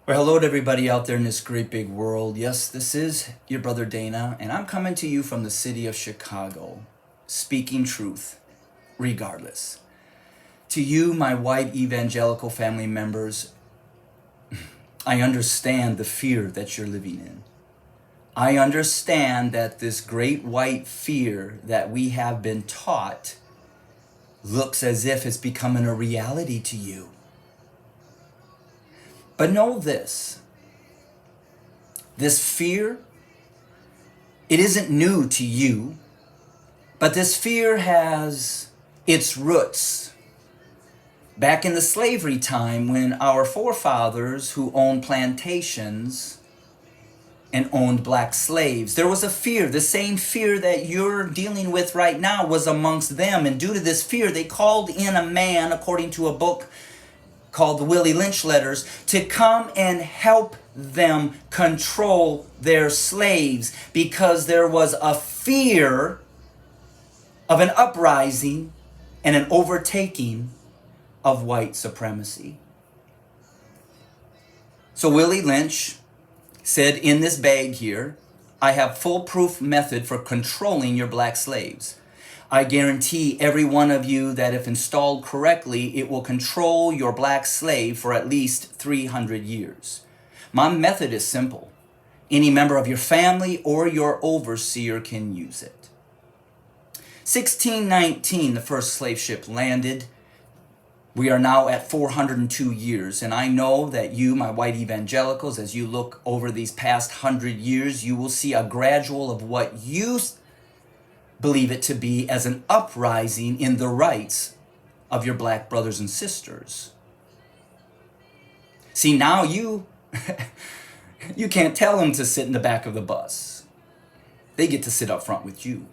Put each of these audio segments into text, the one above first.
Well, hello to everybody out there in this great big world. Yes, this is your brother Dana, and I'm coming to you from the city of Chicago, speaking truth, regardless. To you, my white evangelical family members, I understand the fear that you're living in. I understand that this great white fear that we have been taught looks as if it's becoming a reality to you. But know this fear, it isn't new to you, but this fear has its roots back in the slavery time when our forefathers who owned plantations and owned black slaves. There was a fear, the same fear that you're dealing with right now was amongst them. And due to this fear, they called in a man, according to a book called the Willie Lynch Letters, to come and help them control their slaves because there was a fear of an uprising and an overtaking of white supremacy. So Willie Lynch said, in this bag here, I have foolproof method for controlling your black slaves. I guarantee every one of you that if installed correctly, it will control your black slave for at least 300 years. My method is simple. Any member of your family or your overseer can use it. 1619, the first slave ship landed. We are now at 402 years, and I know that you, my white evangelicals, as you look over these past 100 years, you will see a gradual of what you believe it to be as an uprising in the rights of your black brothers and sisters. See, now you can't tell them to sit in the back of the bus. They get to sit up front with you.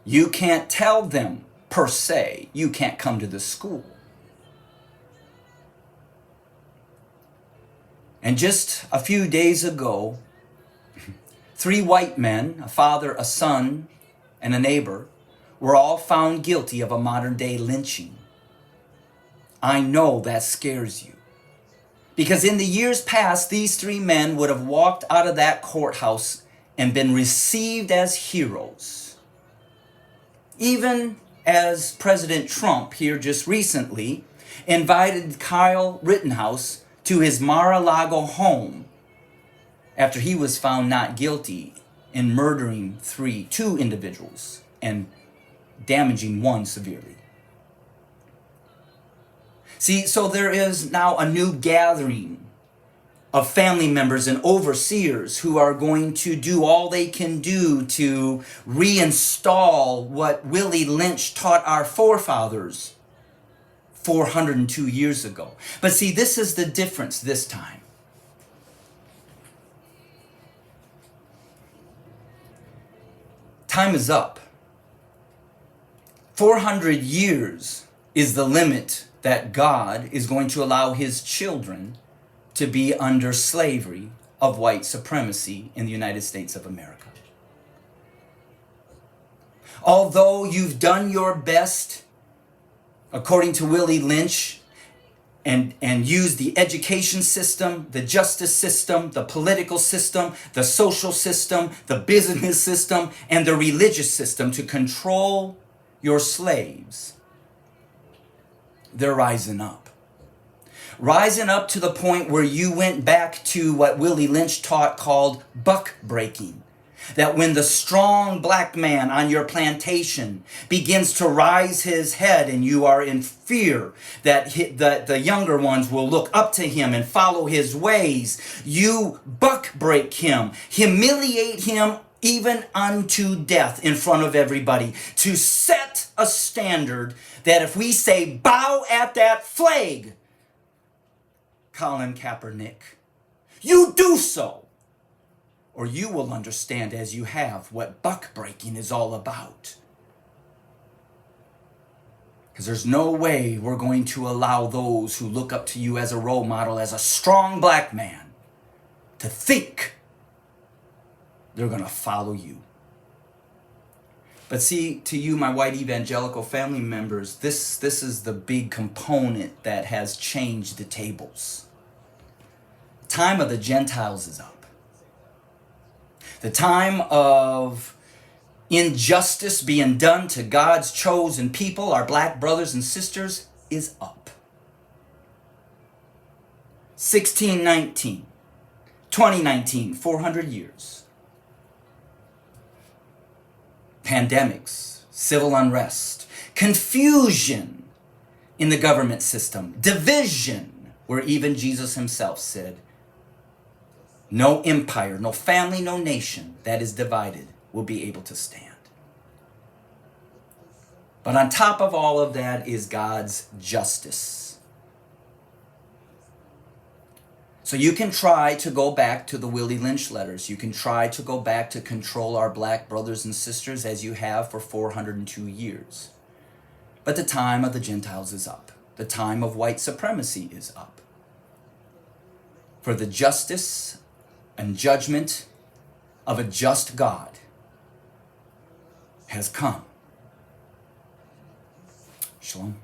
You can't tell them, per se, you can't come to the school. And just a few days ago, 3 white men, a father, a son, and a neighbor, were all found guilty of a modern day lynching. I know that scares you. Because in the years past, these 3 men would have walked out of that courthouse and been received as heroes. Even as President Trump here just recently invited Kyle Rittenhouse to his Mar-a-Lago home after he was found not guilty in murdering 2 individuals and damaging 1 severely. See, so there is now a new gathering of family members and overseers who are going to do all they can do to reinstall what Willie Lynch taught our forefathers 402 years ago. But see, this is the difference this time. Time is up. 400 years is the limit that God is going to allow his children to be under slavery of white supremacy in the United States of America. Although you've done your best, according to Willie Lynch, and use the education system, the justice system, the political system, the social system, the business system, and the religious system to control your slaves, they're rising up. Rising up to the point where you went back to what Willie Lynch taught called buck breaking. That when the strong black man on your plantation begins to rise his head and you are in fear that the younger ones will look up to him and follow his ways, you buck break him, humiliate him even unto death in front of everybody, to set a standard that if we say bow at that flag, Colin Kaepernick, you do so. Or you will understand as you have what buck breaking is all about. Because there's no way we're going to allow those who look up to you as a role model, as a strong black man, to think they're going to follow you. But see, to you, my white evangelical family members, this is the big component that has changed the tables. time of the Gentiles is up. The time of injustice being done to God's chosen people, our black brothers and sisters, is up. 1619, 2019, 400 years. Pandemics, civil unrest, confusion in the government system, division, where even Jesus himself said, no empire, no family, no nation that is divided will be able to stand. But on top of all of that is God's justice. So you can try to go back to the Willie Lynch letters. You can try to go back to control our black brothers and sisters as you have for 402 years. But the time of the Gentiles is up. The time of white supremacy is up. For the justice and judgment of a just God has come. Shalom.